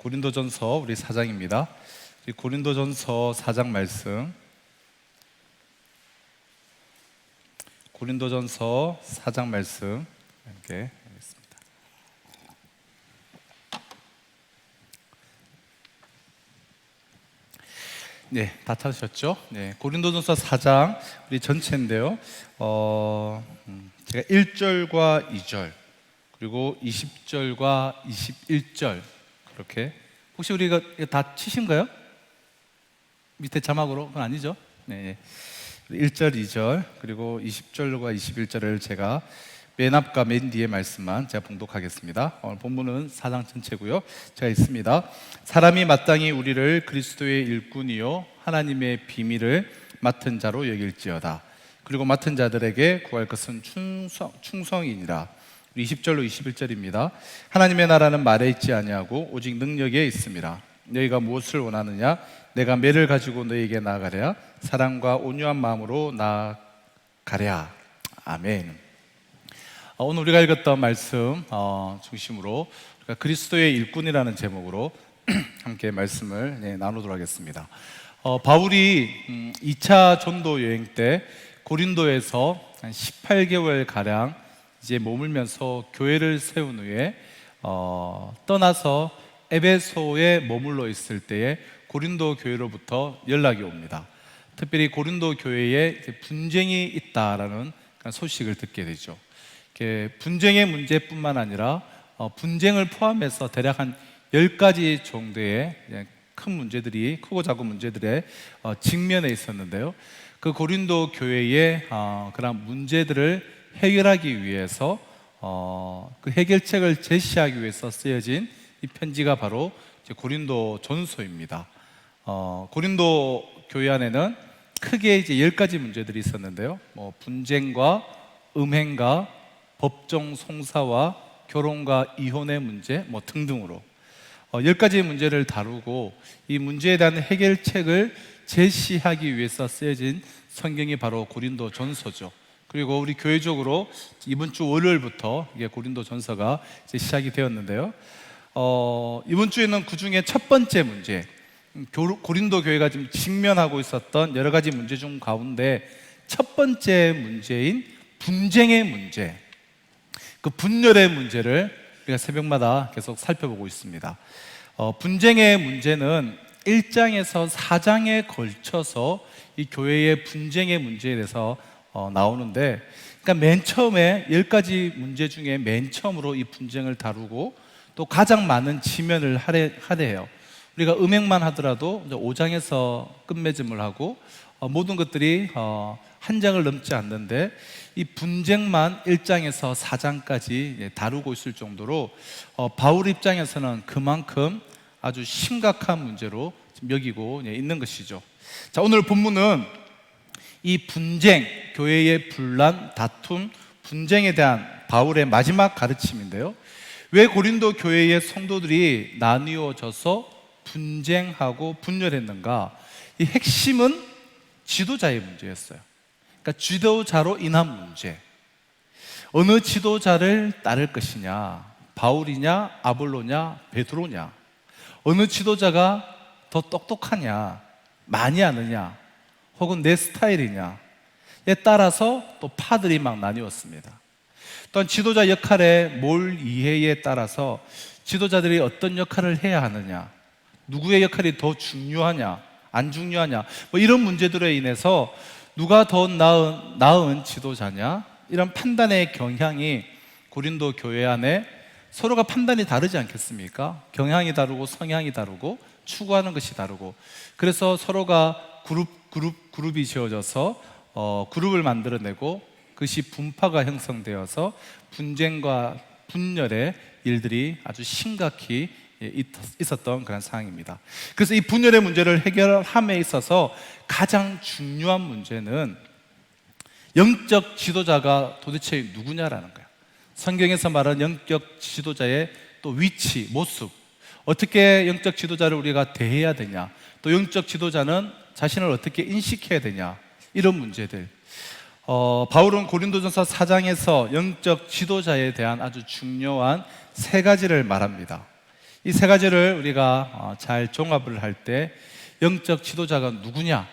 고린도전서 우리 4장입니다. 고린도전서 4장 말씀, 고린도전서 4장 말씀 함께 하겠습니다. 네, 다 찾으셨죠? 네, 고린도전서 4장 우리 전체인데요. 제가 1절과 2절 그리고 20절과 21절 그렇게, 혹시 우리가 다 치신가요? 밑에 자막으로? 그건 아니죠? 네, 1절, 2절 그리고 20절과 21절을 제가 맨 앞과 맨 뒤의 말씀만 제가 봉독하겠습니다. 오늘 본문은 4장 전체고요. 제가 읽습니다. 사람이 마땅히 우리를 그리스도의 일꾼이요 하나님의 비밀을 맡은 자로 여길지어다. 그리고 맡은 자들에게 구할 것은 충성이니라. 20절로 21절입니다. 하나님의 나라는 말에 있지 아니하고 오직 능력에 있음이라. 너희가 무엇을 원하느냐? 내가 매를 가지고 너희에게 나아가랴. 사랑과 온유한 마음으로 나아가랴. 아멘. 오늘 우리가 읽었던 말씀 중심으로 우리가 그리스도의 일꾼이라는 제목으로 함께 말씀을 나누도록 하겠습니다. 바울이 2차 전도 여행 때 고린도에서 한 18개월 가량 이제 머물면서 교회를 세운 후에 떠나서 에베소에 머물러 있을 때에 고린도 교회로부터 연락이 옵니다. 특별히 고린도 교회에 분쟁이 있다라는 소식을 듣게 되죠. 분쟁의 문제뿐만 아니라 분쟁을 포함해서 대략 한 10가지 정도의 큰 문제들이, 크고 작은 문제들의 직면해 있었는데요. 그 고린도 교회의 그런 문제들을 해결하기 위해서 그 해결책을 제시하기 위해서 쓰여진 이 편지가 바로 고린도 전서입니다. 고린도 교회 안에는 크게 이제 10가지 문제들이 있었는데요. 분쟁과 음행과 법정 송사와 결혼과 이혼의 문제 등등으로 10가지 문제를 다루고 이 문제에 대한 해결책을 제시하기 위해서 쓰여진 성경이 바로 고린도 전서죠. 그리고 우리 교회적으로 이번 주 월요일부터 이게 고린도 전서가 이제 시작이 되었는데요. 이번 주에는 그 중에 첫 번째 문제, 고린도 교회가 지금 직면하고 있었던 여러 가지 문제 중 가운데 첫 번째 문제인 분쟁의 문제, 그 분열의 문제를 우리가 새벽마다 계속 살펴보고 있습니다. 분쟁의 문제는 1장에서 4장에 걸쳐서 이 교회의 분쟁의 문제에 대해서 나오는데, 그러니까 맨 처음에 10가지 문제 중에 맨 처음으로 이 분쟁을 다루고 또 가장 많은 지면을 할애해요. 우리가 음행만 하더라도 5장에서 끝맺음을 하고 모든 것들이 한 장을 넘지 않는데 이 분쟁만 1장에서 4장까지 다루고 있을 정도로 바울 입장에서는 그만큼 아주 심각한 문제로 여기고 있는 것이죠. 자, 오늘 본문은 이 분쟁, 교회의 분란, 다툼, 분쟁에 대한 바울의 마지막 가르침인데요. 왜 고린도 교회의 성도들이 나뉘어져서 분쟁하고 분열했는가? 이 핵심은 지도자의 문제였어요. 그러니까 지도자로 인한 문제. 어느 지도자를 따를 것이냐? 바울이냐, 아볼로냐, 베드로냐? 어느 지도자가 더 똑똑하냐, 많이 아느냐, 혹은 내 스타일이냐에 따라서 또 파들이 막 나뉘었습니다. 또한 지도자 역할의 몰 이해에 따라서 지도자들이 어떤 역할을 해야 하느냐, 누구의 역할이 더 중요하냐, 안 중요하냐, 이런 문제들에 인해서 누가 더 나은 지도자냐, 이런 판단의 경향이 고린도 교회 안에 서로가 판단이 다르지 않겠습니까? 경향이 다르고 성향이 다르고 추구하는 것이 다르고, 그래서 서로가 그룹이 지어져서 그룹을 만들어내고 그것이 분파가 형성되어서 분쟁과 분열의 일들이 아주 심각히 있었던 그런 상황입니다. 그래서 이 분열의 문제를 해결함에 있어서 가장 중요한 문제는 영적 지도자가 도대체 누구냐라는 거예요. 성경에서 말하는 영적 지도자의 또 위치, 모습, 어떻게 영적 지도자를 우리가 대해야 되냐, 또 영적 지도자는 자신을 어떻게 인식해야 되냐, 이런 문제들. 바울은 고린도전서 4장에서 영적 지도자에 대한 아주 중요한 3가지를 말합니다. 이 세 가지를 우리가 잘 종합을 할 때 영적 지도자가 누구냐?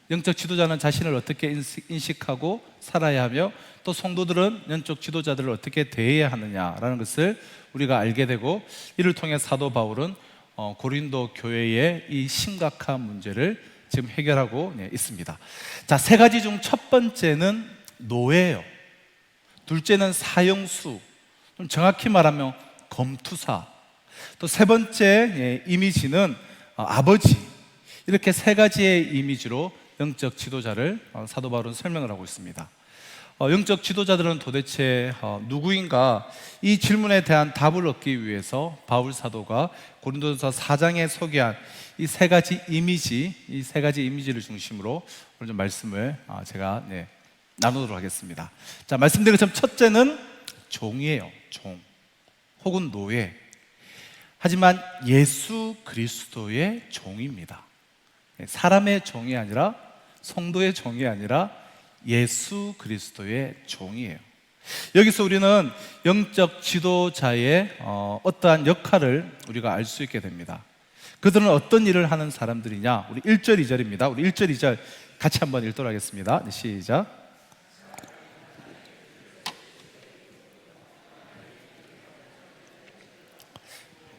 영적 지도자는 자신을 어떻게 인식하고 살아야 하며 또 성도들은 영적 지도자들을 어떻게 대해야 하느냐라는 것을 우리가 알게 되고, 이를 통해 사도 바울은 고린도 교회의 이 심각한 문제를 지금 해결하고 있습니다. 자, 세 가지 중 첫 번째는 노예예요. 둘째는 사형수, 정확히 말하면 검투사. 또 세 번째 이미지는 아버지. 이렇게 세 가지의 이미지로 영적 지도자를 사도 바울은 설명을 하고 있습니다. 영적 지도자들은 도대체 누구인가? 이 질문에 대한 답을 얻기 위해서 바울 사도가 고린도전서 4장에 소개한 이 세 가지 이미지를 중심으로 오늘 좀 말씀을 제가 나누도록 하겠습니다. 자, 말씀드린 것처럼 첫째는 종이에요. 종 혹은 노예. 하지만 예수 그리스도의 종입니다. 사람의 종이 아니라, 성도의 종이 아니라 예수 그리스도의 종이에요. 여기서 우리는 영적 지도자의 어떠한 역할을 우리가 알 수 있게 됩니다. 그들은 어떤 일을 하는 사람들이냐? 우리 1절 2절입니다. 우리 1절 2절 같이 한번 읽도록 하겠습니다. 시작.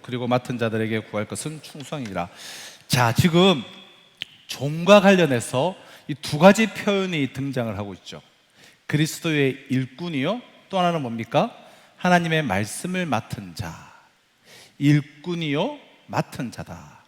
그리고 맡은 자들에게 구할 것은 충성이라. 자, 지금 종과 관련해서 이 두 가지 표현이 등장을 하고 있죠. 그리스도의 일꾼이요, 또 하나는 뭡니까? 하나님의 말씀을 맡은 자. 일꾼이요, 맡은 자다.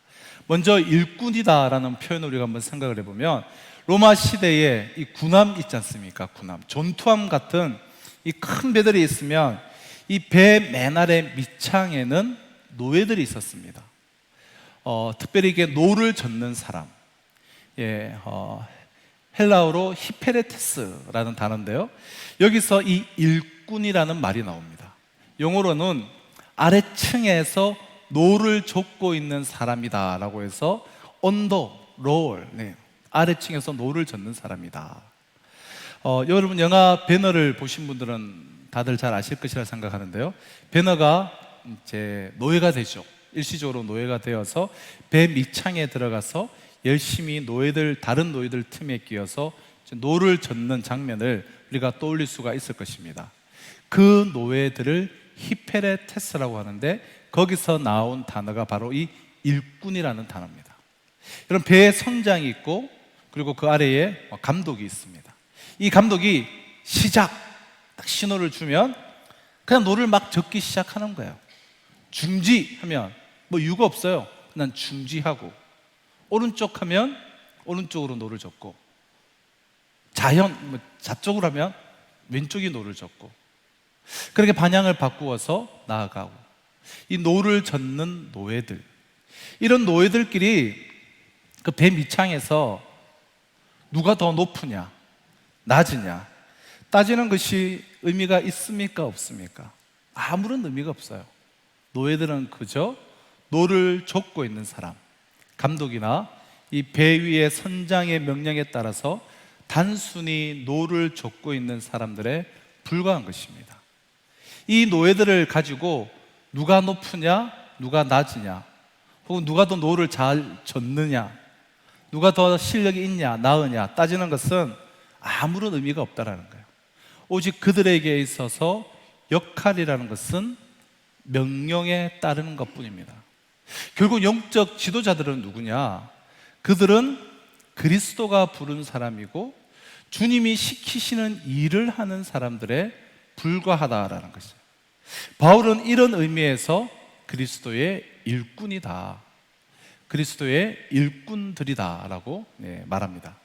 먼저 일꾼이다라는 표현을 우리가 한번 생각을 해보면, 로마 시대에 이 군함 있지 않습니까? 군함, 전투함 같은 이 큰 배들이 있으면 이 배 맨 아래 밑창에는 노예들이 있었습니다. 특별히 이게 노를 젓는 사람, 헬라어로 히페레테스라는 단어인데요, 여기서 이 일꾼이라는 말이 나옵니다. 영어로는 아래층에서 노를 젓고 있는 사람이다라고 해서 언더 롤, 아래층에서 노를 젓는 사람이다. 여러분 영화 배너를 보신 분들은 다들 잘 아실 것이라 생각하는데요, 배너가 이제 노예가 되죠. 일시적으로 노예가 되어서 배 밑창에 들어가서 열심히 다른 노예들 틈에 끼어서 노를 젓는 장면을 우리가 떠올릴 수가 있을 것입니다. 그 노예들을 히페레테스라고 하는데, 거기서 나온 단어가 바로 이 일꾼이라는 단어입니다. 여러분, 배에 선장이 있고 그리고 그 아래에 감독이 있습니다. 이 감독이 딱 신호를 주면 그냥 노를 막 젓기 시작하는 거예요. 중지하면 뭐 이유가 없어요. 그냥 중지하고, 오른쪽 하면 오른쪽으로 노를 젓고, 좌쪽으로 하면 왼쪽이 노를 젓고, 그렇게 방향을 바꾸어서 나아가고, 이 노를 젓는 노예들, 이런 노예들끼리 그 배 밑창에서 누가 더 높으냐 낮으냐 따지는 것이 의미가 있습니까 없습니까? 아무런 의미가 없어요. 노예들은 그저 노를 젓고 있는 사람, 감독이나 이 배 위의 선장의 명령에 따라서 단순히 노를 젓고 있는 사람들에 불과한 것입니다. 이 노예들을 가지고 누가 높으냐 누가 낮으냐, 혹은 누가 더 노를 잘 젓느냐, 누가 더 실력이 있냐 나으냐 따지는 것은 아무런 의미가 없다라는 거예요. 오직 그들에게 있어서 역할이라는 것은 명령에 따르는 것뿐입니다. 결국 영적 지도자들은 누구냐? 그들은 그리스도가 부른 사람이고 주님이 시키시는 일을 하는 사람들에 불과하다라는 것이죠. 바울은 이런 의미에서 그리스도의 일꾼이다, 그리스도의 일꾼들이다라고 말합니다.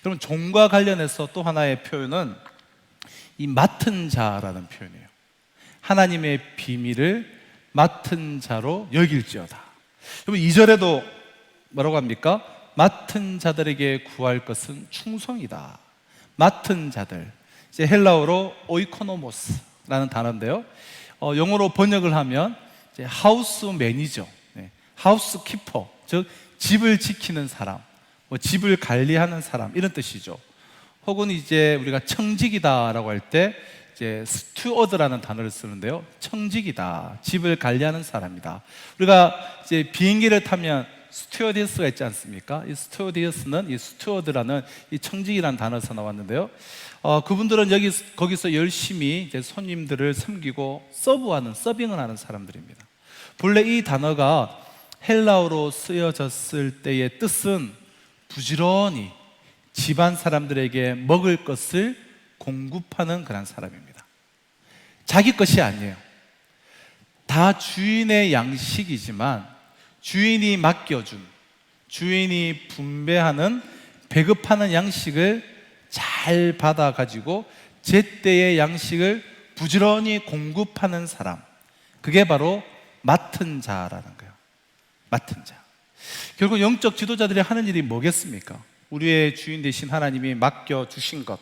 여러분, 종과 관련해서 또 하나의 표현은 이 맡은 자라는 표현이에요. 하나님의 비밀을 맡은 자로 여길지어다. 여러분, 2절에도 뭐라고 합니까? 맡은 자들에게 구할 것은 충성이다. 맡은 자들, 이제 헬라어로 오이코노모스라는 단어인데요, 영어로 번역을 하면 이제 하우스 매니저, 하우스 키퍼, 즉 집을 지키는 사람, 집을 관리하는 사람, 이런 뜻이죠. 혹은 이제 우리가 청직이다라고 할 때 이제 스튜어드라는 단어를 쓰는데요. 청직이다. 집을 관리하는 사람이다. 우리가 이제 비행기를 타면 스튜어디스가 있지 않습니까? 이 스튜어디스는 이 스튜어드라는 이 청직이라는 단어에서 나왔는데요. 그분들은 거기서 열심히 이제 손님들을 섬기고 서빙을 하는 사람들입니다. 본래 이 단어가 헬라어로 쓰여졌을 때의 뜻은 부지런히 집안 사람들에게 먹을 것을 공급하는 그런 사람입니다. 자기 것이 아니에요. 다 주인의 양식이지만 주인이 맡겨준, 주인이 분배하는, 배급하는 양식을 잘 받아가지고 제때의 양식을 부지런히 공급하는 사람, 그게 바로 맡은 자라는 거예요. 맡은 자. 결국 영적 지도자들이 하는 일이 뭐겠습니까? 우리의 주인 되신 하나님이 맡겨주신 것,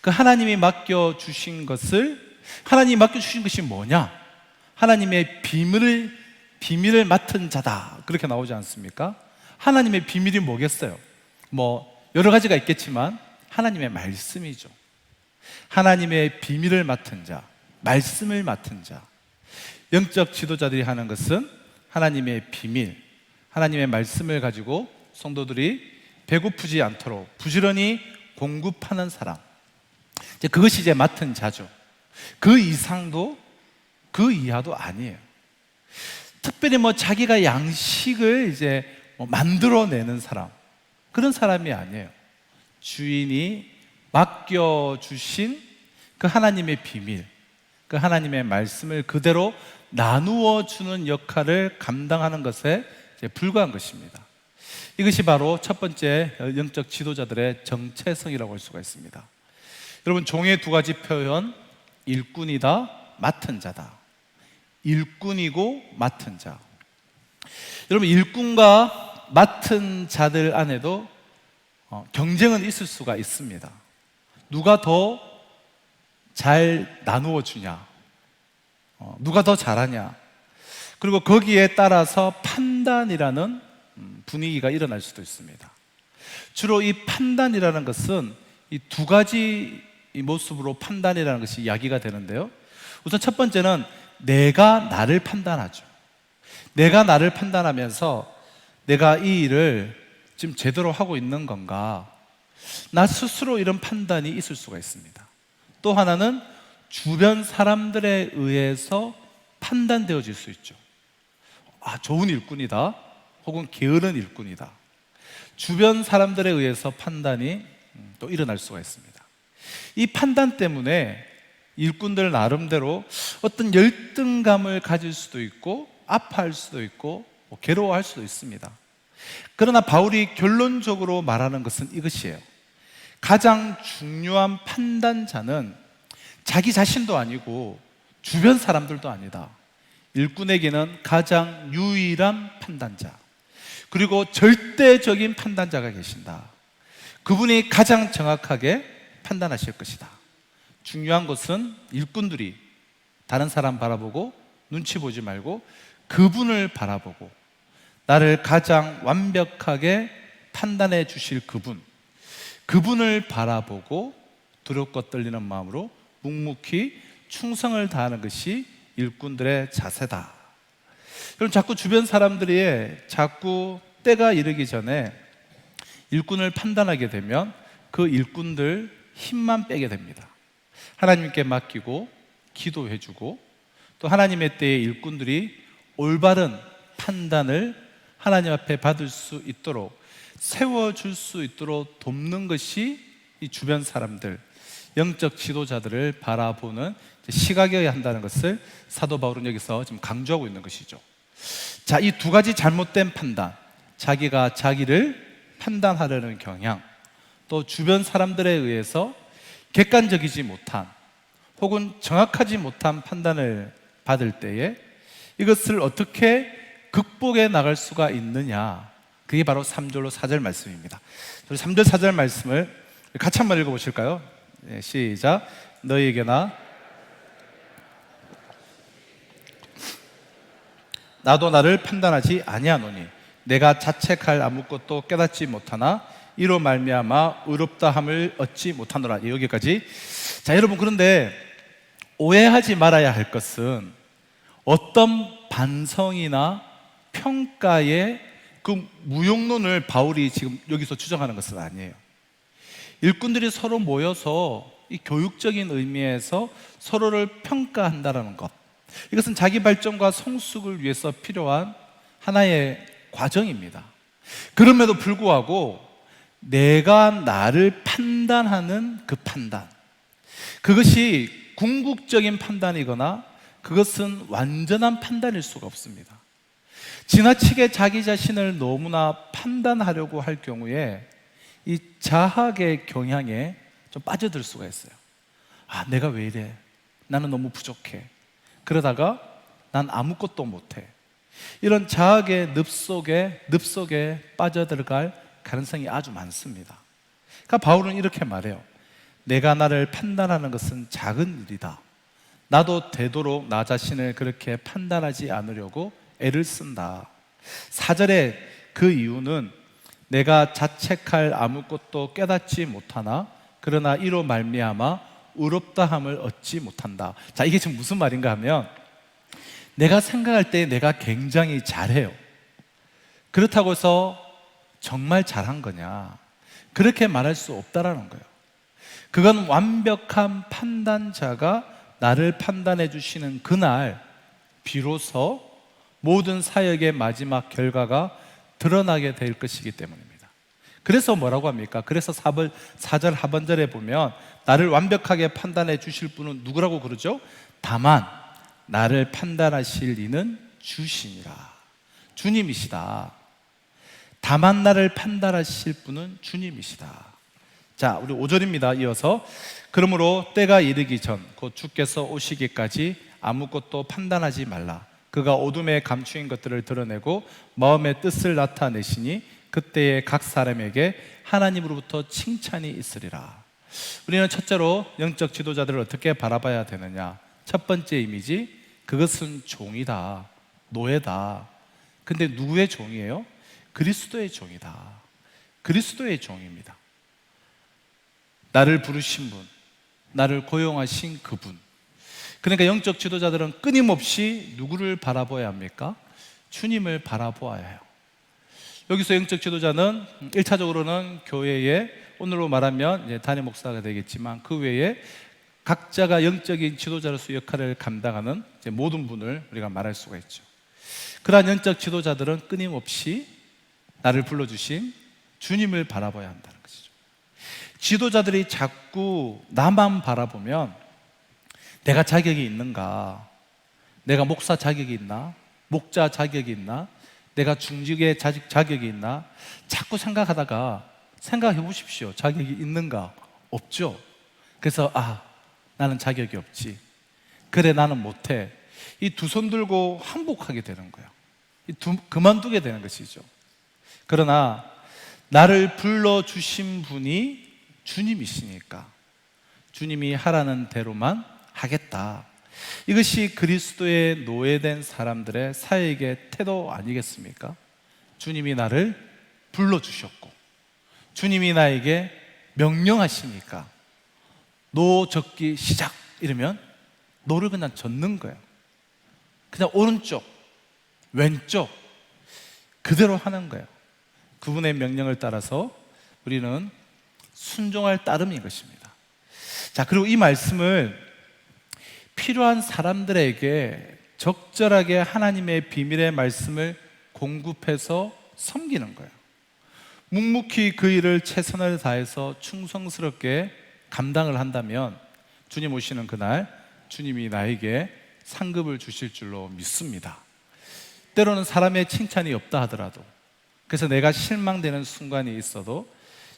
그 하나님이 맡겨주신 것이 뭐냐? 하나님의 비밀을 맡은 자다, 그렇게 나오지 않습니까? 하나님의 비밀이 뭐겠어요? 여러 가지가 있겠지만 하나님의 말씀이죠. 하나님의 비밀을 맡은 자, 말씀을 맡은 자. 영적 지도자들이 하는 것은 하나님의 비밀, 하나님의 말씀을 가지고 성도들이 배고프지 않도록 부지런히 공급하는 사람, 그것이 이제 맡은 자죠. 그 이상도 그 이하도 아니에요. 특별히 자기가 양식을 이제 만들어내는 사람, 그런 사람이 아니에요. 주인이 맡겨주신 그 하나님의 비밀, 그 하나님의 말씀을 그대로 나누어 주는 역할을 감당하는 것에 불과한 것입니다. 이것이 바로 첫 번째 영적 지도자들의 정체성이라고 할 수가 있습니다. 여러분, 종의 두 가지 표현, 일꾼이다, 맡은 자다. 일꾼이고 맡은 자. 여러분, 일꾼과 맡은 자들 안에도 경쟁은 있을 수가 있습니다. 누가 더 잘 나누어 주냐, 누가 더 잘하냐, 그리고 거기에 따라서 판단이라는 분위기가 일어날 수도 있습니다. 주로 이 판단이라는 것은 이 두 가지 모습으로 판단이라는 것이 이야기가 되는데요. 우선 첫 번째는 내가 나를 판단하죠. 내가 나를 판단하면서 내가 이 일을 지금 제대로 하고 있는 건가, 나 스스로 이런 판단이 있을 수가 있습니다. 또 하나는 주변 사람들에 의해서 판단되어질 수 있죠. 좋은 일꾼이다, 혹은 게으른 일꾼이다. 주변 사람들에 의해서 판단이 또 일어날 수가 있습니다. 이 판단 때문에 일꾼들 나름대로 어떤 열등감을 가질 수도 있고, 아파할 수도 있고, 괴로워할 수도 있습니다. 그러나 바울이 결론적으로 말하는 것은 이것이에요. 가장 중요한 판단자는 자기 자신도 아니고 주변 사람들도 아니다. 일꾼에게는 가장 유일한 판단자, 그리고 절대적인 판단자가 계신다. 그분이 가장 정확하게 판단하실 것이다. 중요한 것은 일꾼들이 다른 사람 바라보고 눈치 보지 말고 그분을 바라보고, 나를 가장 완벽하게 판단해 주실 그분을 바라보고 두렵고 떨리는 마음으로 묵묵히 충성을 다하는 것이 일꾼들의 자세다. 그럼 자꾸 주변 사람들이 자꾸 때가 이르기 전에 일꾼을 판단하게 되면 그 일꾼들 힘만 빼게 됩니다. 하나님께 맡기고 기도해주고, 또 하나님의 때에 일꾼들이 올바른 판단을 하나님 앞에 받을 수 있도록, 세워줄 수 있도록 돕는 것이 이 주변 사람들, 영적 지도자들을 바라보는 시각이어야 한다는 것을 사도 바울은 여기서 지금 강조하고 있는 것이죠. 자, 이 두 가지 잘못된 판단, 자기가 자기를 판단하려는 경향, 또 주변 사람들에 의해서 객관적이지 못한 혹은 정확하지 못한 판단을 받을 때에 이것을 어떻게 극복해 나갈 수가 있느냐, 그게 바로 3절로 4절 말씀입니다. 우리 3절 4절 말씀을 같이 한번 읽어보실까요? 네, 시작. 너희에게나 나도 나를 판단하지 아니하노니 내가 자책할 아무것도 깨닫지 못하나 이로 말미암아 의롭다함을 얻지 못하노라. 여기까지. 자, 여러분, 그런데 오해하지 말아야 할 것은 어떤 반성이나 평가의 그 무용론을 바울이 지금 여기서 주장하는 것은 아니에요. 일꾼들이 서로 모여서 이 교육적인 의미에서 서로를 평가한다는 것, 이것은 자기 발전과 성숙을 위해서 필요한 하나의 과정입니다. 그럼에도 불구하고 내가 나를 판단하는 그 판단, 그것이 궁극적인 판단이거나 그것은 완전한 판단일 수가 없습니다. 지나치게 자기 자신을 너무나 판단하려고 할 경우에 이 자학의 경향에 좀 빠져들 수가 있어요. 아, 내가 왜 이래? 나는 너무 부족해. 그러다가 난 아무것도 못해. 이런 자학의 늪속에 빠져들어갈 가능성이 아주 많습니다. 그러니까 바울은 이렇게 말해요. 내가 나를 판단하는 것은 작은 일이다. 나도 되도록 나 자신을 그렇게 판단하지 않으려고 애를 쓴다. 4절에 그 이유는 내가 자책할 아무것도 깨닫지 못하나 그러나 이로 말미암아 의롭다함을 얻지 못한다. 자, 이게 지금 무슨 말인가 하면 내가 생각할 때 내가 굉장히 잘해요. 그렇다고 해서 정말 잘한 거냐? 그렇게 말할 수 없다라는 거예요. 그건 완벽한 판단자가 나를 판단해 주시는 그날 비로소 모든 사역의 마지막 결과가 드러나게 될 것이기 때문입니다. 그래서 뭐라고 합니까? 그래서 4절 하반절에 보면 나를 완벽하게 판단해 주실 분은 누구라고 그러죠? 다만 나를 판단하실 이는 주시니라. 주님이시다. 다만 나를 판단하실 분은 주님이시다. 자, 우리 5절입니다. 이어서 그러므로 때가 이르기 전 곧 주께서 오시기까지 아무것도 판단하지 말라. 그가 어둠에 감추인 것들을 드러내고 마음의 뜻을 나타내시니 그때에 각 사람에게 하나님으로부터 칭찬이 있으리라. 우리는 첫째로 영적 지도자들을 어떻게 바라봐야 되느냐? 첫 번째 이미지, 그것은 종이다, 노예다. 근데 누구의 종이에요? 그리스도의 종이다. 그리스도의 종입니다. 나를 부르신 분, 나를 고용하신 그분. 그러니까 영적 지도자들은 끊임없이 누구를 바라보아야 합니까? 주님을 바라보아야 해요. 여기서 영적 지도자는 1차적으로는 교회에, 오늘로 말하면 이제 담임 목사가 되겠지만 그 외에 각자가 영적인 지도자로서 역할을 감당하는 이제 모든 분을 우리가 말할 수가 있죠. 그러한 영적 지도자들은 끊임없이 나를 불러주신 주님을 바라봐야 한다는 것이죠. 지도자들이 자꾸 나만 바라보면 내가 자격이 있는가? 내가 목사 자격이 있나? 목자 자격이 있나? 내가 중직의 자격이 있나? 자꾸 생각하다가 생각해 보십시오. 자격이 있는가? 없죠. 그래서 나는 자격이 없지. 그래, 나는 못해. 이 두 손 들고 항복하게 되는 거예요. 그만두게 되는 것이죠. 그러나 나를 불러주신 분이 주님이시니까 주님이 하라는 대로만 하겠다. 이것이 그리스도의 노예된 사람들의 사역의 태도 아니겠습니까? 주님이 나를 불러주셨고 주님이 나에게 명령하시니까 노 적기 시작 이러면 노를 그냥 젓는 거예요. 그냥 오른쪽, 왼쪽 그대로 하는 거예요. 그분의 명령을 따라서 우리는 순종할 따름인 것입니다. 자, 그리고 이 말씀을 필요한 사람들에게 적절하게 하나님의 비밀의 말씀을 공급해서 섬기는 거예요. 묵묵히 그 일을 최선을 다해서 충성스럽게 감당을 한다면 주님 오시는 그날 주님이 나에게 상급을 주실 줄로 믿습니다. 때로는 사람의 칭찬이 없다 하더라도, 그래서 내가 실망되는 순간이 있어도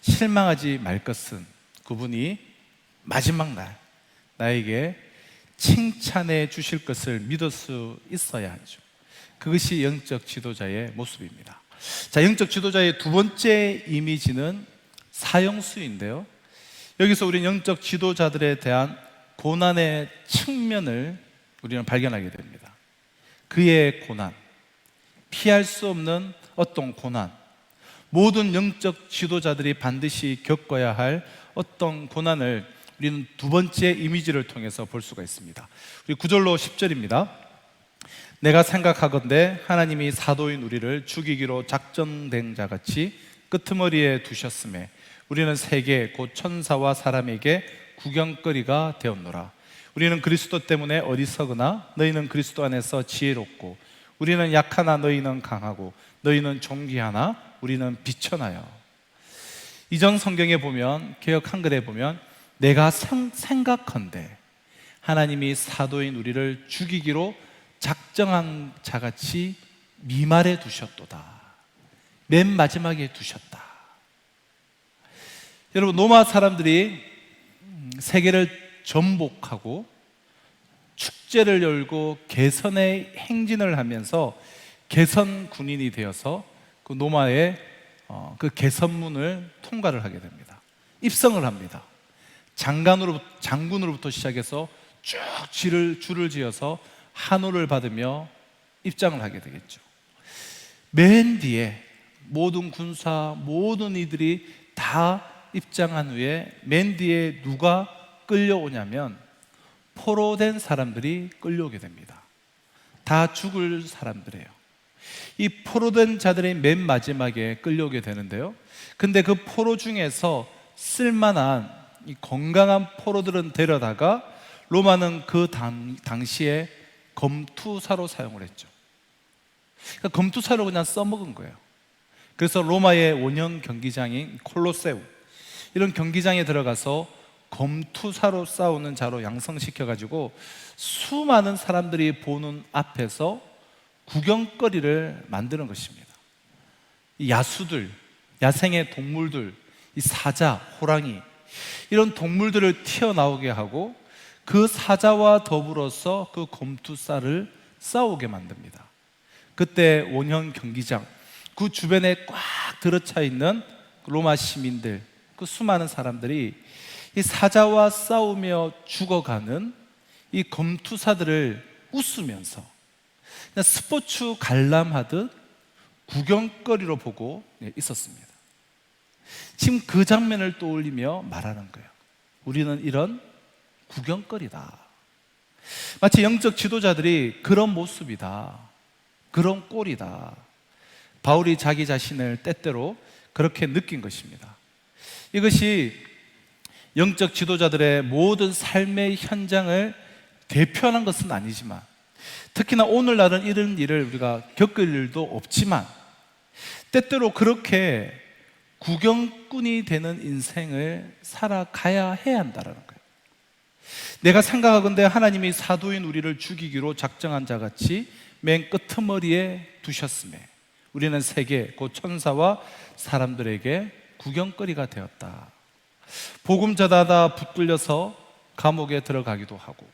실망하지 말 것은 그분이 마지막 날 나에게 칭찬해 주실 것을 믿을 수 있어야 하죠. 그것이 영적 지도자의 모습입니다. 자, 영적 지도자의 두 번째 이미지는 사형수인데요, 여기서 우리는 영적 지도자들에 대한 고난의 측면을 우리는 발견하게 됩니다. 그의 고난, 피할 수 없는 어떤 고난, 모든 영적 지도자들이 반드시 겪어야 할 어떤 고난을 우리는 두 번째 이미지를 통해서 볼 수가 있습니다. 우리 9절로 10절입니다. 내가 생각하건대 하나님이 사도인 우리를 죽이기로 작정된 자같이 끄트머리에 두셨음에 우리는 세계 곧 천사와 사람에게 구경거리가 되었노라. 우리는 그리스도 때문에 어리석으나 너희는 그리스도 안에서 지혜롭고 우리는 약하나 너희는 강하고 너희는 존귀하나 우리는 비천하여. 이전 성경에 보면, 개역 한글에 보면 내가 생각컨대 하나님이 사도인 우리를 죽이기로 작정한 자같이 미말에 두셨도다. 맨 마지막에 두셨다. 여러분, 로마 사람들이 세계를 정복하고 축제를 열고 개선의 행진을 하면서 개선 군인이 되어서 그 로마의 그 개선문을 통과를 하게 됩니다. 입성을 합니다. 장군으로부터 시작해서 쭉 줄을 지어서 한호를 받으며 입장을 하게 되겠죠. 맨 뒤에 모든 군사, 모든 이들이 다 입장한 후에 맨 뒤에 누가 끌려오냐면 포로된 사람들이 끌려오게 됩니다. 다 죽을 사람들이에요. 이 포로된 자들이 맨 마지막에 끌려오게 되는데요, 근데 그 포로 중에서 쓸만한 이 건강한 포로들은 데려다가 로마는 그 당시에 검투사로 사용을 했죠. 그러니까 검투사로 그냥 써먹은 거예요. 그래서 로마의 원형 경기장인 콜로세움, 이런 경기장에 들어가서 검투사로 싸우는 자로 양성시켜가지고 수많은 사람들이 보는 앞에서 구경거리를 만드는 것입니다. 이 야수들, 야생의 동물들, 이 사자, 호랑이, 이런 동물들을 튀어나오게 하고 그 사자와 더불어서 그 검투사를 싸우게 만듭니다. 그때 원형 경기장, 그 주변에 꽉 들어차 있는 로마 시민들, 그 수많은 사람들이 이 사자와 싸우며 죽어가는 이 검투사들을 웃으면서 그냥 스포츠 관람하듯 구경거리로 보고 있었습니다. 지금 그 장면을 떠올리며 말하는 거예요. 우리는 이런 구경거리다. 마치 영적 지도자들이 그런 모습이다, 그런 꼴이다. 바울이 자기 자신을 때때로 그렇게 느낀 것입니다. 이것이 영적 지도자들의 모든 삶의 현장을 대표하는 것은 아니지만, 특히나 오늘날은 이런 일을 우리가 겪을 일도 없지만, 때때로 그렇게 구경꾼이 되는 인생을 살아가야 해야 한다는 거예요. 내가 생각하건대 하나님이 사도인 우리를 죽이기로 작정한 자같이 맨 끄트머리에 두셨음에 우리는 세계 곧 천사와 사람들에게 구경거리가 되었다. 복음 전하다 붙들려서 감옥에 들어가기도 하고,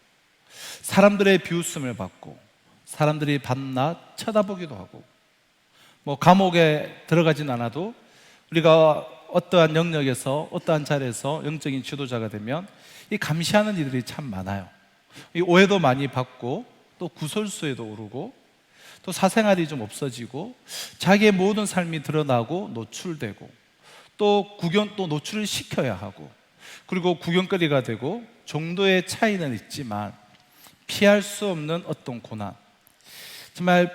사람들의 비웃음을 받고, 사람들이 밤낮 쳐다보기도 하고, 감옥에 들어가진 않아도 우리가 어떠한 영역에서, 어떠한 자리에서 영적인 지도자가 되면 이 감시하는 이들이 참 많아요. 이 오해도 많이 받고, 또 구설수에도 오르고, 또 사생활이 좀 없어지고, 자기의 모든 삶이 드러나고 노출되고, 또 노출을 시켜야 하고, 그리고 구경거리가 되고, 정도의 차이는 있지만 피할 수 없는 어떤 고난, 정말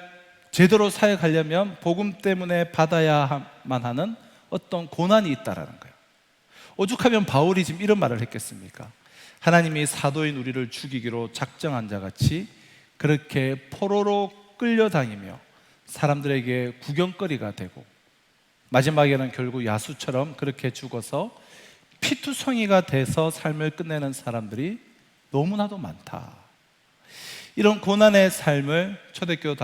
제대로 사역하려면 복음 때문에 받아야만 하는 어떤 고난이 있다라는 거예요. 오죽하면 바울이 지금 이런 말을 했겠습니까? 하나님이 사도인 우리를 죽이기로 작정한 자같이 그렇게 포로로 끌려다니며 사람들에게 구경거리가 되고, 마지막에는 결국 야수처럼 그렇게 죽어서 피투성이가 돼서 삶을 끝내는 사람들이 너무나도 많다. 이런 고난의 삶을 초대교회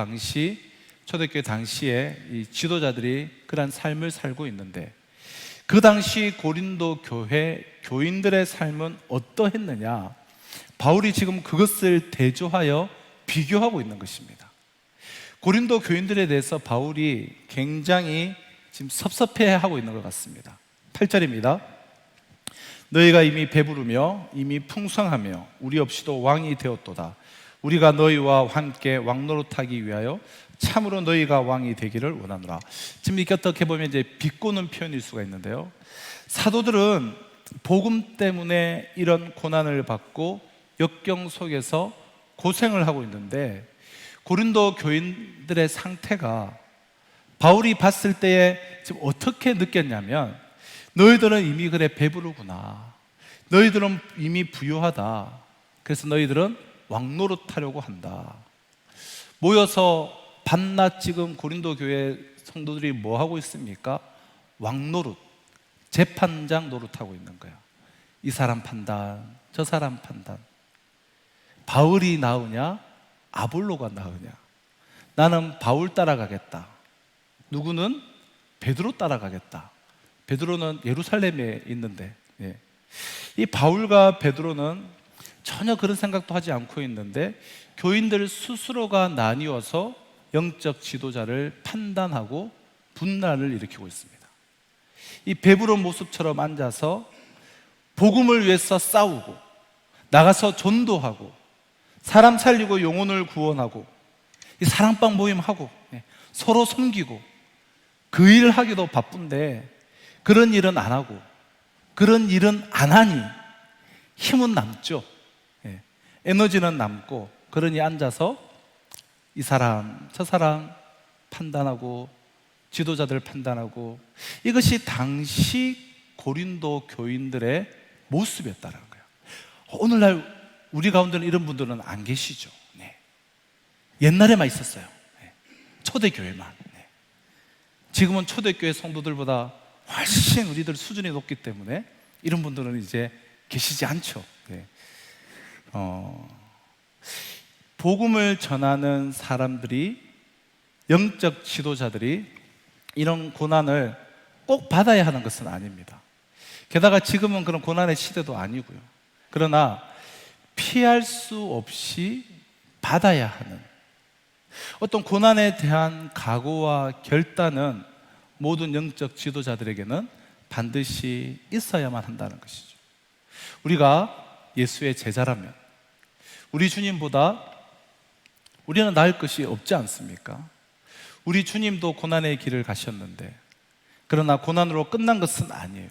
당시에 이 지도자들이 그런 삶을 살고 있는데, 그 당시 고린도 교회 교인들의 삶은 어떠했느냐? 바울이 지금 그것을 대조하여 비교하고 있는 것입니다. 고린도 교인들에 대해서 바울이 굉장히 지금 섭섭해하고 있는 것 같습니다. 8절입니다. 너희가 이미 배부르며 이미 풍성하며 우리 없이도 왕이 되었도다. 우리가 너희와 함께 왕노릇하기 위하여 참으로 너희가 왕이 되기를 원하노라. 지금 이렇게 어떻게 보면 이제 비꼬는 표현일 수가 있는데요, 사도들은 복음 때문에 이런 고난을 받고 역경 속에서 고생을 하고 있는데, 고린도 교인들의 상태가 바울이 봤을 때에 지금 어떻게 느꼈냐면, 너희들은 이미 그래 배부르구나, 너희들은 이미 부유하다, 그래서 너희들은 왕노릇하려고 한다. 모여서 밤낮 지금 고린도 교회 성도들이 뭐 하고 있습니까? 왕노릇, 재판장 노릇하고 있는 거야. 이 사람 판단, 저 사람 판단. 바울이 나으냐, 아볼로가 나으냐. 나는 바울 따라가겠다. 누구는 베드로 따라가겠다. 베드로는 예루살렘에 있는데, 예. 이 바울과 베드로는 전혀 그런 생각도 하지 않고 있는데, 교인들 스스로가 나뉘어서 영적 지도자를 판단하고 분란을 일으키고 있습니다. 이 배부른 모습처럼 앉아서 복음을 위해서 싸우고, 나가서 전도하고, 사람 살리고 영혼을 구원하고, 이 사랑방 모임하고, 서로 섬기고, 그 일을 하기도 바쁜데 그런 일은 안 하고, 그런 일은 안 하니 힘은 남죠. 에너지는 남고, 그러니 앉아서 이 사람 저 사람 판단하고, 지도자들 판단하고, 이것이 당시 고린도 교인들의 모습이었다는 거예요. 오늘날 우리 가운데는 이런 분들은 안 계시죠. 네. 옛날에만 있었어요. 네. 초대교회만. 네. 지금은 초대교회 성도들보다 훨씬 우리들 수준이 높기 때문에 이런 분들은 이제 계시지 않죠. 네. 복음을 전하는 사람들이, 영적 지도자들이 이런 고난을 꼭 받아야 하는 것은 아닙니다. 게다가 지금은 그런 고난의 시대도 아니고요. 그러나 피할 수 없이 받아야 하는 어떤 고난에 대한 각오와 결단은 모든 영적 지도자들에게는 반드시 있어야만 한다는 것이죠. 우리가 예수의 제자라면 우리 주님보다 우리는 나을 것이 없지 않습니까? 우리 주님도 고난의 길을 가셨는데, 그러나 고난으로 끝난 것은 아니에요.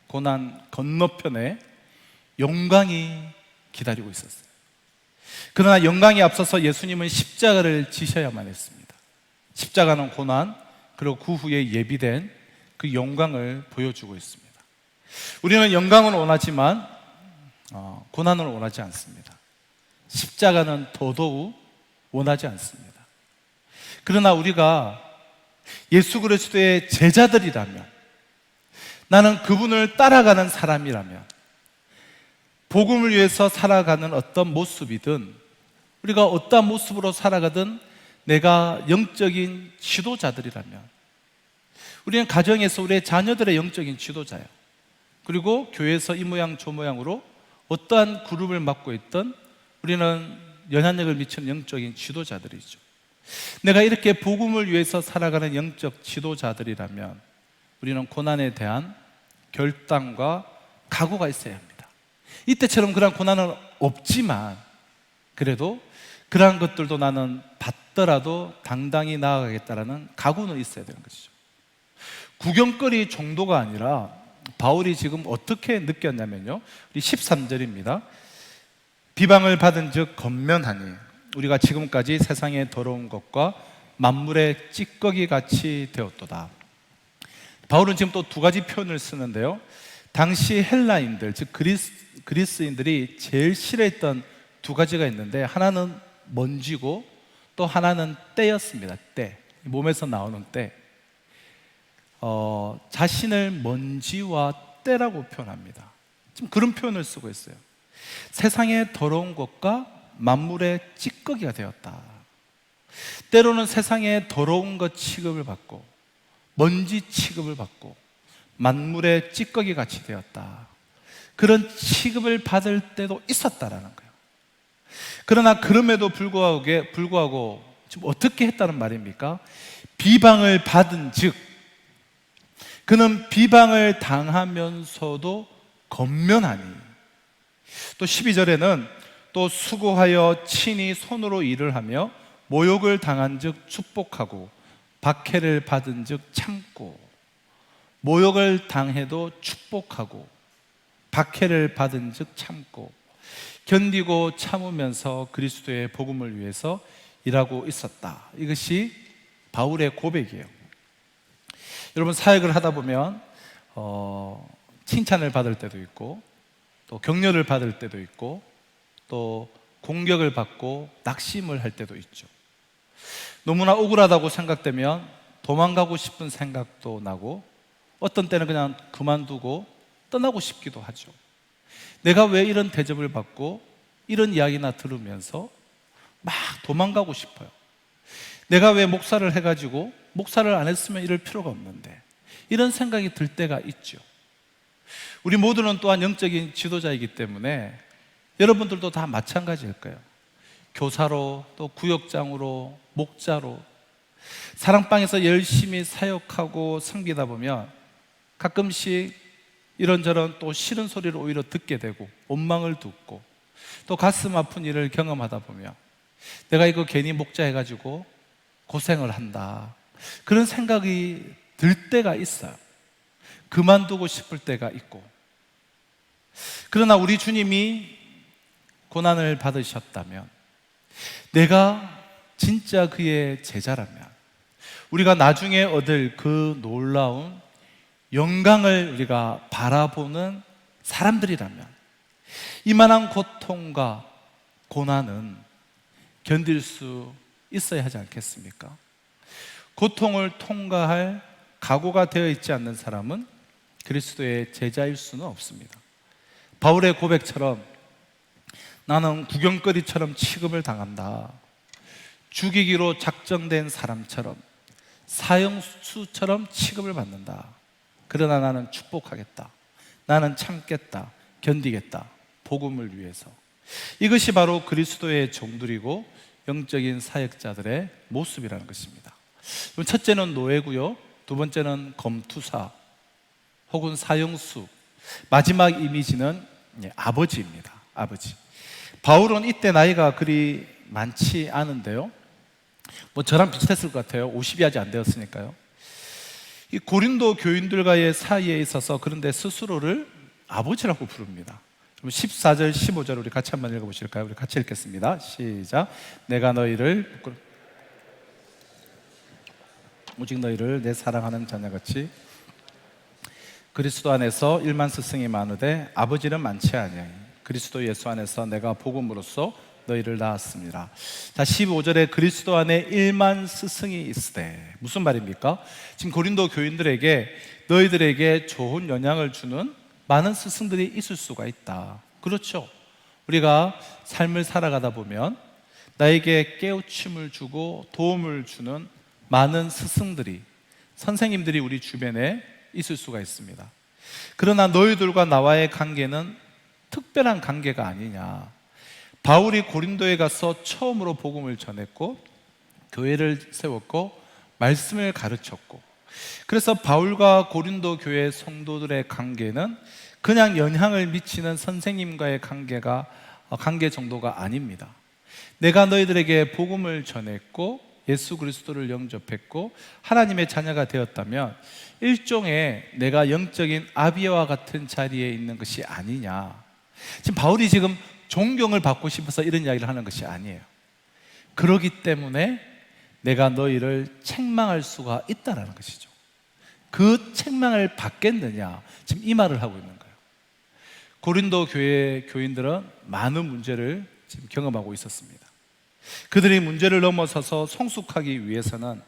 고난 건너편에 영광이 기다리고 있었어요. 그러나 영광이 앞서서 예수님은 십자가를 지셔야만 했습니다. 십자가는 고난, 그리고 그 후에 예비된 그 영광을 보여주고 있습니다. 우리는 영광을 원하지만 고난을 원하지 않습니다. 십자가는 더더욱 원하지 않습니다. 그러나 우리가 예수 그리스도의 제자들이라면, 나는 그분을 따라가는 사람이라면, 복음을 위해서 살아가는 어떤 모습이든, 우리가 어떠한 모습으로 살아가든 내가 영적인 지도자들이라면, 우리는 가정에서 우리의 자녀들의 영적인 지도자예요. 그리고 교회에서 이 모양 저 모양으로 어떠한 그룹을 맡고 있던 우리는 영향력을 미치는 영적인 지도자들이죠. 내가 이렇게 복음을 위해서 살아가는 영적 지도자들이라면 우리는 고난에 대한 결단과 각오가 있어야 합니다. 이때처럼 그런 고난은 없지만, 그래도 그러한 것들도 나는 받더라도 당당히 나아가겠다라는 각오는 있어야 되는 것이죠. 구경거리 정도가 아니라 바울이 지금 어떻게 느꼈냐면요, 우리 13절입니다. 비방을 받은 즉 권면하니 우리가 지금까지 세상의 더러운 것과 만물의 찌꺼기 같이 되었도다. 바울은 지금 또 두 가지 표현을 쓰는데요, 당시 헬라인들, 즉 그리스인들이 제일 싫어했던 두 가지가 있는데, 하나는 먼지고 또 하나는 때였습니다. 때, 몸에서 나오는 때. 자신을 먼지와 때라고 표현합니다. 지금 그런 표현을 쓰고 있어요. 세상의 더러운 것과 만물의 찌꺼기가 되었다. 때로는 세상의 더러운 것 취급을 받고, 먼지 취급을 받고, 만물의 찌꺼기 같이 되었다. 그런 취급을 받을 때도 있었다라는 거예요. 그러나 그럼에도 불구하고 지금 어떻게 했다는 말입니까? 비방을 받은 즉, 그는 비방을 당하면서도 권면하니, 또 12절에는 또 수고하여 친히 손으로 일을 하며 모욕을 당한 즉 축복하고 박해를 받은 즉 참고, 모욕을 당해도 축복하고 박해를 받은 즉 참고 견디고 참으면서 그리스도의 복음을 위해서 일하고 있었다. 이것이 바울의 고백이에요. 여러분, 사역을 하다 보면 칭찬을 받을 때도 있고, 또 격려를 받을 때도 있고, 또 공격을 받고 낙심을 할 때도 있죠. 너무나 억울하다고 생각되면 도망가고 싶은 생각도 나고, 어떤 때는 그냥 그만두고 떠나고 싶기도 하죠. 내가 왜 이런 대접을 받고 이런 이야기나 들으면서 막 도망가고 싶어요. 내가 왜 목사를 해가지고 목사를 안 했으면 이럴 필요가 없는데, 이런 생각이 들 때가 있죠. 우리 모두는 또한 영적인 지도자이기 때문에 여러분들도 다 마찬가지일 거예요. 교사로, 또 구역장으로, 목자로 사랑방에서 열심히 사역하고 섬기다 보면 가끔씩 이런저런 또 싫은 소리를 오히려 듣게 되고, 원망을 듣고, 또 가슴 아픈 일을 경험하다 보면 내가 이거 괜히 목자 해가지고 고생을 한다, 그런 생각이 들 때가 있어요. 그만두고 싶을 때가 있고. 그러나 우리 주님이 고난을 받으셨다면, 내가 진짜 그의 제자라면, 우리가 나중에 얻을 그 놀라운 영광을 우리가 바라보는 사람들이라면, 이만한 고통과 고난은 견딜 수 있어야 하지 않겠습니까? 고통을 통과할 각오가 되어 있지 않는 사람은 그리스도의 제자일 수는 없습니다. 바울의 고백처럼 나는 구경거리처럼 취급을 당한다, 죽이기로 작정된 사람처럼, 사형수처럼 취급을 받는다. 그러나 나는 축복하겠다, 나는 참겠다, 견디겠다, 복음을 위해서. 이것이 바로 그리스도의 종들이고 영적인 사역자들의 모습이라는 것입니다. 첫째는 노예고요, 두 번째는 검투사 혹은 사형수, 마지막 이미지는 아버지입니다. 아버지. 바울은 이때 나이가 그리 많지 않은데요, 저랑 비슷했을 것 같아요. 50이 아직 안 되었으니까요. 이 고린도 교인들과의 사이에 있어서 그런데 스스로를 아버지라고 부릅니다. 14절, 15절 우리 같이 한번 읽어보실까요? 우리 같이 읽겠습니다. 시작. 내가 너희를 오직 너희를 내 사랑하는 자녀같이 그리스도 안에서 일만 스승이 많으되 아버지는 많지 아니하니 그리스도 예수 안에서 내가 복음으로써 너희를 낳았습니다. 자, 15절에 그리스도 안에 일만 스승이 있으되, 무슨 말입니까? 지금 고린도 교인들에게 너희들에게 좋은 영향을 주는 많은 스승들이 있을 수가 있다. 그렇죠. 우리가 삶을 살아가다 보면 나에게 깨우침을 주고 도움을 주는 많은 스승들이, 선생님들이 우리 주변에 있을 수가 있습니다. 그러나 너희들과 나와의 관계는 특별한 관계가 아니냐. 바울이 고린도에 가서 처음으로 복음을 전했고, 교회를 세웠고, 말씀을 가르쳤고, 그래서 바울과 고린도 교회 성도들의 관계는 그냥 영향을 미치는 선생님과의 관계 정도가 아닙니다. 내가 너희들에게 복음을 전했고 예수 그리스도를 영접했고 하나님의 자녀가 되었다면 일종의 내가 영적인 아비와 같은 자리에 있는 것이 아니냐. 지금 바울이 지금 존경을 받고 싶어서 이런 이야기를 하는 것이 아니에요. 그러기 때문에 내가 너희를 책망할 수가 있다는 것이죠. 그 책망을 받겠느냐, 지금 이 말을 하고 있는 거예요. 고린도 교회 교인들은 많은 문제를 지금 경험하고 있었습니다. 그들이 문제를 넘어서서 성숙하기 위해서는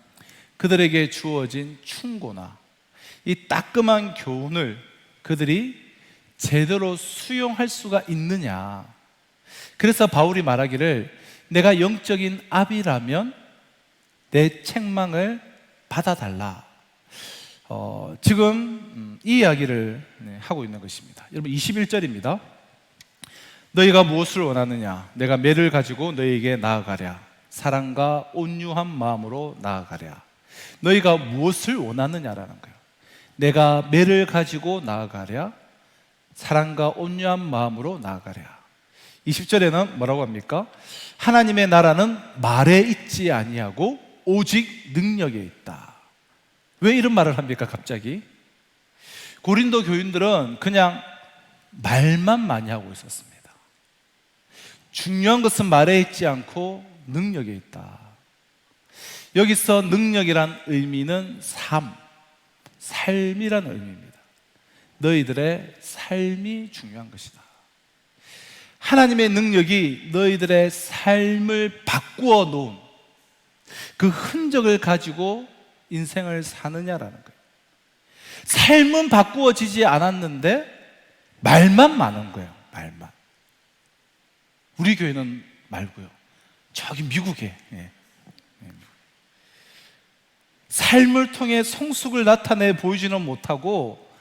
그들에게 주어진 충고나 이 따끔한 교훈을 그들이 제대로 수용할 수가 있느냐. 그래서 바울이 말하기를 내가 영적인 아비라면 내 책망을 받아달라. 지금 이 이야기를 하고 있는 것입니다. 여러분, 21절입니다. 너희가 무엇을 원하느냐? 내가 매를 가지고 너희에게 나아가랴. 사랑과 온유한 마음으로 나아가랴. 너희가 무엇을 원하느냐라는 거예요. 내가 매를 가지고 나아가랴. 사랑과 온유한 마음으로 나아가랴. 20절에는 뭐라고 합니까? 하나님의 나라는 말에 있지 아니하고 오직 능력에 있다. 왜 이런 말을 합니까? 갑자기 고린도 교인들은 그냥 말만 많이 하고 있었습니다. 중요한 것은 말에 있지 않고 능력에 있다. 여기서 능력이란 의미는 삶이란 의미입니다. 너희들의 삶이 중요한 것이다. 하나님의 능력이 너희들의 삶을 바꾸어 놓은 그 흔적을 가지고 인생을 사느냐라는 거예요. 삶은 바꾸어지지 않았는데 말만 많은 거예요. 말만. 우리 교회는 말고요. 저기 미국에 삶을 통해 성숙을 나타내 보이지는 못하고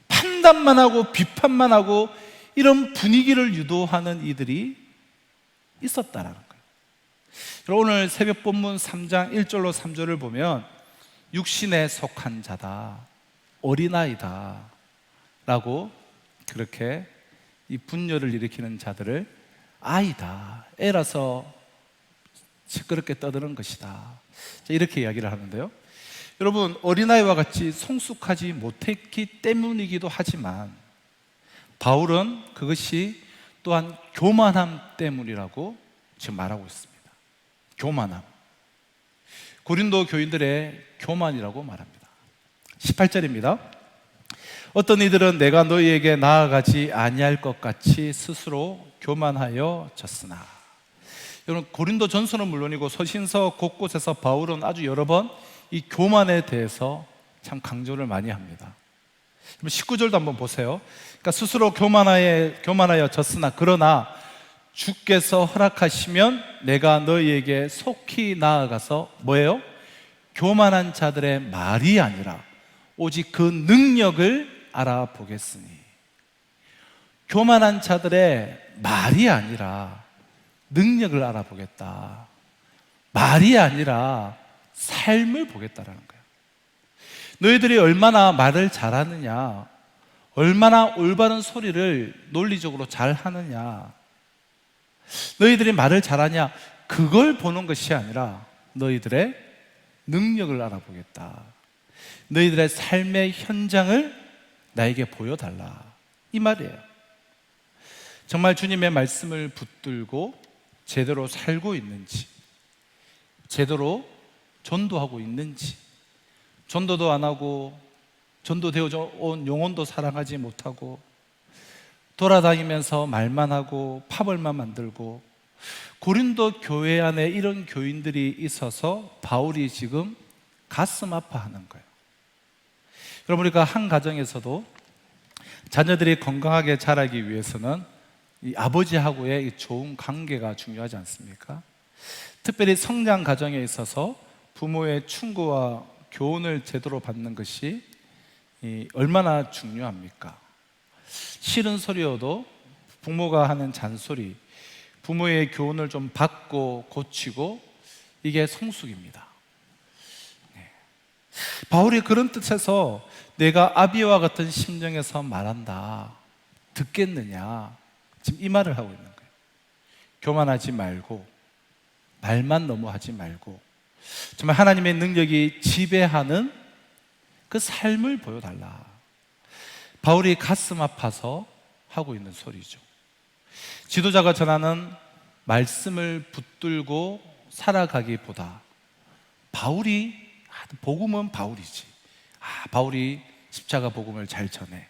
판단만 하고 비판만 하고 이런 분위기를 유도하는 이들이 있었다라는 거예요. 오늘 새벽 본문 3장 1절로 3절을 보면 육신에 속한 자다, 어린아이다 라고 그렇게 이 분열을 일으키는 자들을 아이다, 애라서 시끄럽게 떠드는 것이다, 이렇게 이야기를 하는데요. 여러분, 어린아이와 같이 성숙하지 못했기 때문이기도 하지만 바울은 그것이 또한 교만함 때문이라고 지금 말하고 있습니다. 교만함. 고린도 교인들의 교만이라고 말합니다. 18절입니다. 어떤 이들은 내가 너희에게 나아가지 아니할 것 같이 스스로 교만하여 졌으나. 여러분, 고린도 전서는 물론이고 서신서 곳곳에서 바울은 아주 여러 번 이 교만에 대해서 참 강조를 많이 합니다. 19절도 한번 보세요. 그러니까 스스로 교만하여 졌으나 그러나 주께서 허락하시면 내가 너희에게 속히 나아가서 뭐예요? 교만한 자들의 말이 아니라 오직 그 능력을 알아보겠으니. 교만한 자들의 말이 아니라 능력을 알아보겠다. 말이 아니라 삶을 보겠다라는 거예요. 너희들이 얼마나 말을 잘하느냐, 얼마나 올바른 소리를 논리적으로 잘하느냐, 너희들이 말을 잘하냐, 그걸 보는 것이 아니라 너희들의 능력을 알아보겠다. 너희들의 삶의 현장을 나에게 보여달라, 이 말이에요. 정말 주님의 말씀을 붙들고 제대로 살고 있는지, 제대로 전도하고 있는지, 전도도 안 하고 전도되어 온 영혼도 사랑하지 못하고 돌아다니면서 말만 하고 파벌만 만들고, 고린도 교회 안에 이런 교인들이 있어서 바울이 지금 가슴 아파하는 거예요. 여러분, 우리가 한 가정에서도 자녀들이 건강하게 자라기 위해서는 이 아버지하고의 이 좋은 관계가 중요하지 않습니까? 특별히 성장 과정에 있어서 부모의 충고와 교훈을 제대로 받는 것이 얼마나 중요합니까? 싫은 소리여도 부모가 하는 잔소리, 부모의 교훈을 좀 받고 고치고, 이게 성숙입니다. 바울이 그런 뜻에서 내가 아비와 같은 심정에서 말한다, 듣겠느냐, 지금 이 말을 하고 있는 거예요. 교만하지 말고 말만 너무 하지 말고 정말 하나님의 능력이 지배하는 그 삶을 보여달라. 바울이 가슴 아파서 하고 있는 소리죠. 지도자가 전하는 말씀을 붙들고 살아가기보다 바울이, 복음은 바울이지, 바울이 십자가 복음을 잘 전해,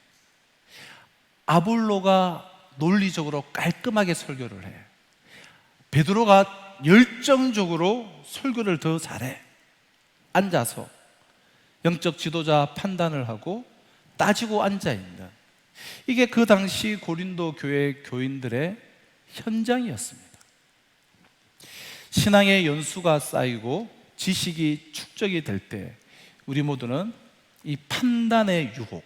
아볼로가 논리적으로 깔끔하게 설교를 해, 베드로가 열정적으로 설교를 더 잘해, 앉아서 영적 지도자 판단을 하고 따지고 앉아있는, 이게 그 당시 고린도 교회 교인들의 현장이었습니다. 신앙의 연수가 쌓이고 지식이 축적이 될 때 우리 모두는 이 판단의 유혹,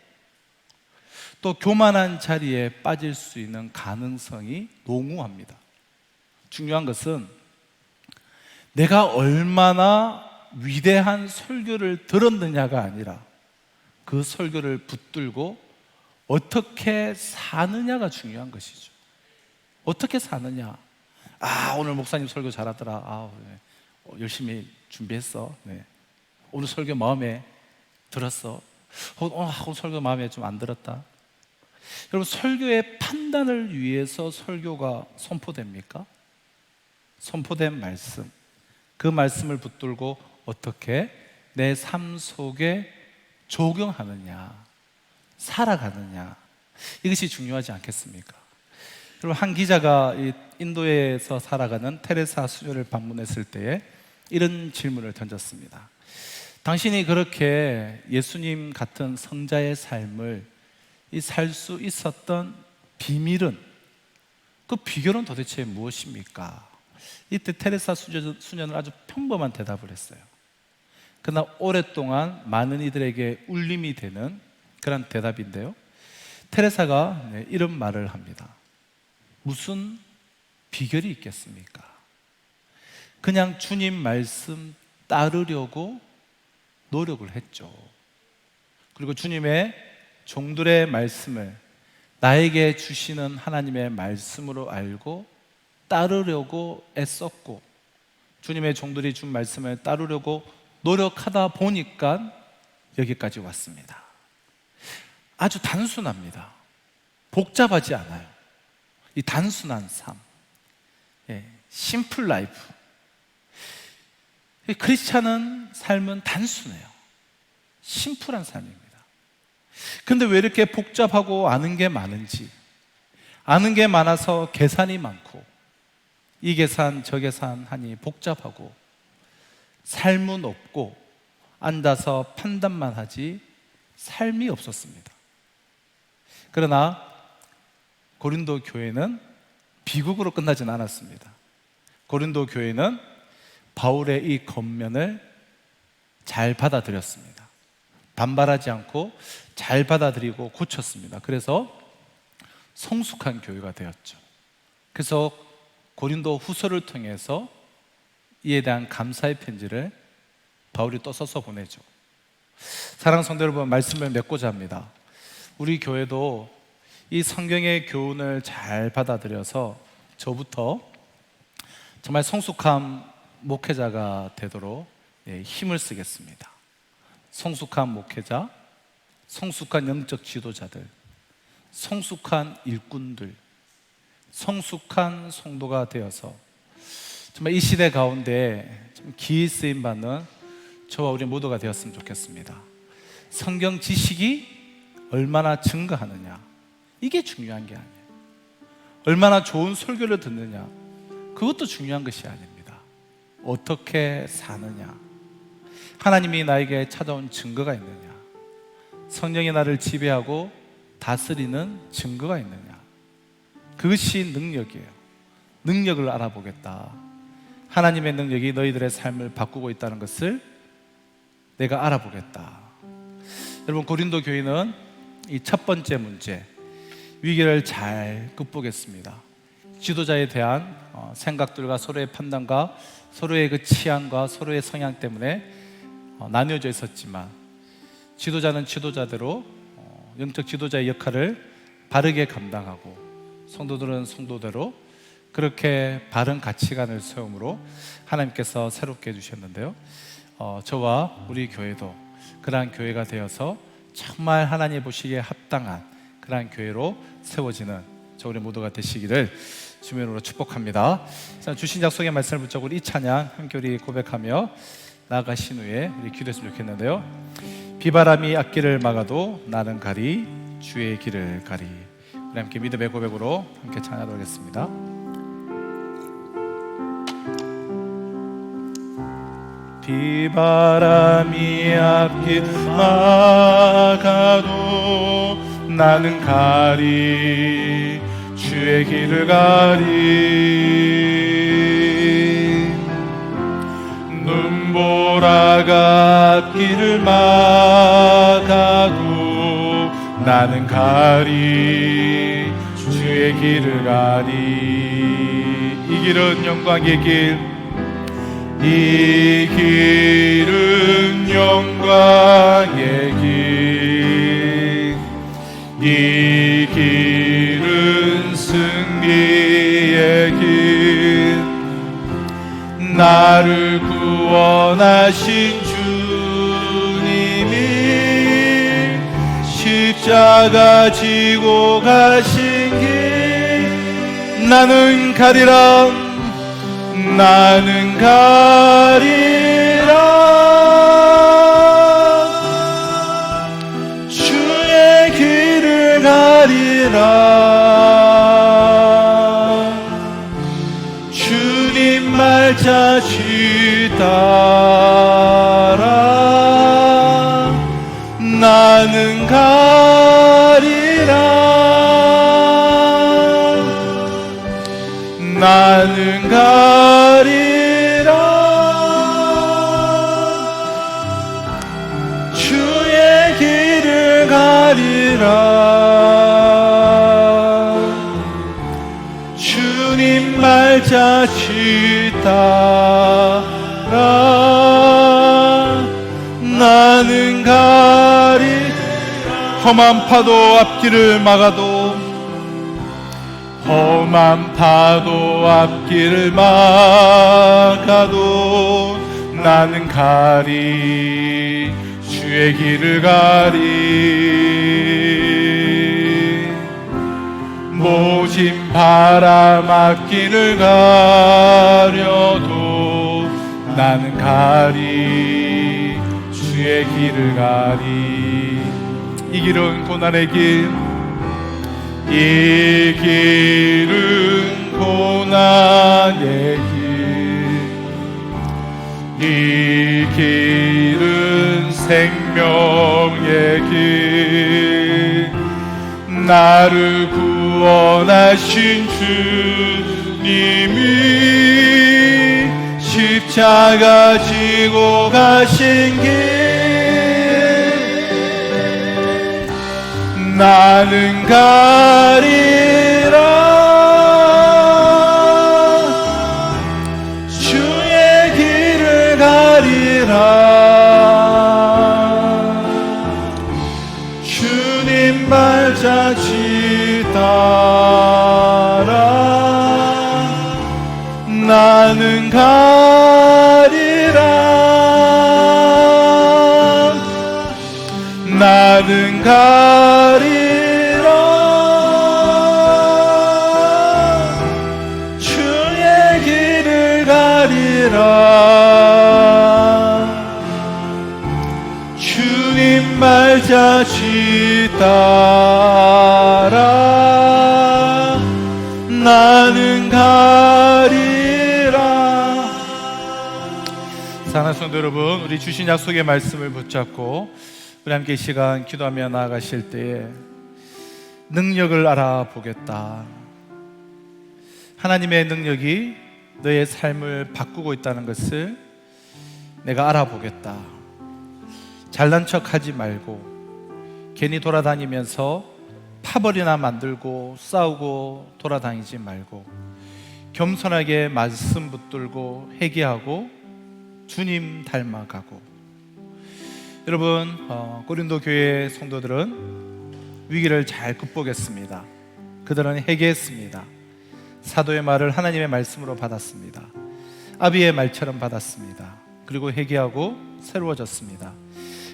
또 교만한 자리에 빠질 수 있는 가능성이 농후합니다. 중요한 것은 내가 얼마나 위대한 설교를 들었느냐가 아니라 그 설교를 붙들고 어떻게 사느냐가 중요한 것이죠. 어떻게 사느냐. 오늘 목사님 설교 잘하더라. 열심히 준비했어. 네. 오늘 설교 마음에 들었어. 오늘 설교 마음에 좀 안 들었다. 여러분, 설교의 판단을 위해서 설교가 선포됩니까? 선포된 말씀, 그 말씀을 붙들고 어떻게 내 삶 속에 적용하느냐, 살아가느냐, 이것이 중요하지 않겠습니까? 여러분, 한 기자가 인도에서 살아가는 테레사 수녀를 방문했을 때에 이런 질문을 던졌습니다. 당신이 그렇게 예수님 같은 성자의 삶을 살 수 있었던 비밀은, 그 비결은 도대체 무엇입니까? 이때 테레사 수녀는 아주 평범한 대답을 했어요. 그러나 오랫동안 많은 이들에게 울림이 되는 그런 대답인데요, 테레사가 이런 말을 합니다. 무슨 비결이 있겠습니까? 그냥 주님 말씀 따르려고 노력을 했죠. 그리고 주님의 종들의 말씀을 나에게 주시는 하나님의 말씀으로 알고 따르려고 애썼고, 주님의 종들이 준 말씀을 따르려고 노력하다 보니까 여기까지 왔습니다. 아주 단순합니다. 복잡하지 않아요. 이 단순한 삶, 심플 라이프. 크리스찬은 삶은 단순해요. 심플한 삶입니다. 그런데 왜 이렇게 복잡하고 아는 게 많은지, 아는 게 많아서 계산이 많고, 이 계산 저 계산 하니 복잡하고, 삶은 없고 앉아서 판단만 하지 삶이 없었습니다. 그러나 고린도 교회는 비극으로 끝나진 않았습니다. 고린도 교회는 바울의 이 권면을 잘 받아들였습니다. 반발하지 않고 잘 받아들이고 고쳤습니다. 그래서 성숙한 교회가 되었죠. 그래서 고린도 후서를 통해서 이에 대한 감사의 편지를 바울이 또 써서 보내죠. 사랑하는 성도 여러분, 말씀을 맺고자 합니다. 우리 교회도 이 성경의 교훈을 잘 받아들여서 저부터 정말 성숙한 목회자가 되도록 힘을 쓰겠습니다. 성숙한 목회자, 성숙한 영적 지도자들, 성숙한 일꾼들, 성숙한 성도가 되어서 정말 이 시대 가운데 좀 기이 쓰임 받는 저와 우리 모두가 되었으면 좋겠습니다. 성경 지식이 얼마나 증가하느냐, 이게 중요한 게 아니에요. 얼마나 좋은 설교를 듣느냐, 그것도 중요한 것이 아닙니다. 어떻게 사느냐, 하나님이 나에게 찾아온 증거가 있느냐, 성령이 나를 지배하고 다스리는 증거가 있느냐, 그것이 능력이에요. 능력을 알아보겠다. 하나님의 능력이 너희들의 삶을 바꾸고 있다는 것을 내가 알아보겠다. 여러분, 고린도 교회는 이 첫 번째 문제, 위기를 잘 극복했습니다. 지도자에 대한 생각들과 서로의 판단과 서로의 그 취향과 서로의 성향 때문에 나뉘어져 있었지만, 지도자는 지도자대로 영적 지도자의 역할을 바르게 감당하고, 성도들은 성도대로 그렇게 바른 가치관을 세움으로 하나님께서 새롭게 해주셨는데요, 저와 우리 교회도 그러한 교회가 되어서 정말 하나님 보시기에 합당한 그러한 교회로 세워지는 저 우리 모두가 되시기를 주면으로 축복합니다. 주신 약속의 말씀을 붙잡고 우리 이 찬양 함께 우리 고백하며 나아가신 후에 우리 기도했으면 좋겠는데요, 비바람이 앞길을 막아도 나는 가리 주의 길을 가리. 우리 함께 믿음의 고백으로 함께 찬양하도록 하겠습니다. 비바람이 앞길 막아도 나는 가리 주의 길을 가리. 눈보라가 앞길을 막아도 나는 가리 주의 길을 가리. 이 길은 영광의 길, 이 길은 영광의 길, 이 길은 승리의 길. 나를 구원하신 주님이 십자가에 십자가 지고 가신 길 나는 가리라 나는 가리라 주의 길을 가리라 주님 말자취 따라 나는 가리라 나는 가리라 주의 길을 가리라 주님 말자취 따라 나는 가리라 험한 파도 앞길을 막아도 험한 파도 앞길을 막아도 나는 가리 주의 길을 가리 모진 바람 앞길을 가려도 나는 가리 주의 길을 가리 이 길은 고난의 길 이 길은 고난의 길 이 길은 생명의 길 나를 구원하신 주님이 십자가 지고 가신 길 나는 가리라 주의 길을 가리라 주님 말자취 따라 나는 가리라 나는 가리라 주의 길을 가리라 주님 말자취 따라 나는 가리라 사랑하는 성도 여러분 우리 주신 약속의 말씀을 붙잡고 우리 함께 이 시간 기도하며 나아가실 때에 능력을 알아보겠다. 하나님의 능력이 너의 삶을 바꾸고 있다는 것을 내가 알아보겠다. 잘난 척하지 말고 괜히 돌아다니면서 파벌이나 만들고 싸우고 돌아다니지 말고 겸손하게 말씀 붙들고 회개하고 주님 닮아가고 여러분 고린도 교회 성도들은 위기를 잘 극복했습니다. 그들은 회개했습니다. 사도의 말을 하나님의 말씀으로 받았습니다. 아비의 말처럼 받았습니다. 그리고 회개하고 새로워졌습니다.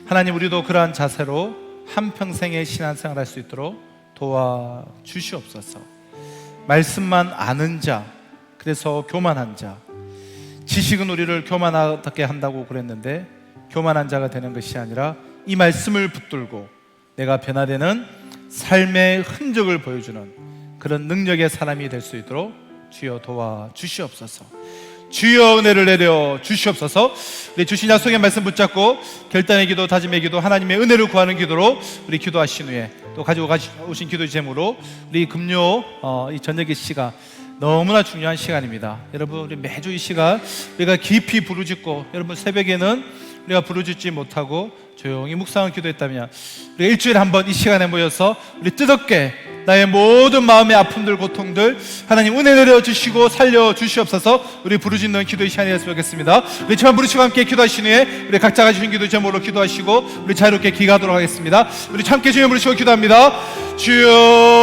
하나님 우리도 그러한 자세로 한평생의 신앙생활을 할 수 있도록 도와주시옵소서. 말씀만 아는 자, 그래서 교만한 자, 지식은 우리를 교만하게 한다고 그랬는데 교만한 자가 되는 것이 아니라 이 말씀을 붙들고 내가 변화되는 삶의 흔적을 보여주는 그런 능력의 사람이 될 수 있도록 주여 도와주시옵소서. 주여 은혜를 내려 주시옵소서. 우리 주신 약속의 말씀 붙잡고 결단의 기도, 다짐의 기도, 하나님의 은혜를 구하는 기도로 우리 기도하신 후에 또 가지고 오신 기도 제목으로 우리 금요 이 저녁의 시간 너무나 중요한 시간입니다. 여러분 우리 매주 이 시간 우리가 깊이 부르짖고 여러분 새벽에는 우리가 부르짖지 못하고 조용히 묵상을 기도했다면 우리가 일주일에 한 번 이 시간에 모여서 우리 뜨겁게 나의 모든 마음의 아픔들 고통들 하나님 은혜 내려주시고 살려주시옵소서. 우리 부르짖는 기도의 시간이 됐으면 좋겠습니다. 우리 처음 부르시고 함께 기도하신 후에 우리 각자가 주신 기도 제목으로 기도하시고 우리 자유롭게 기도하도록 하겠습니다. 우리 함께 주여 부르시고 기도합니다. 주여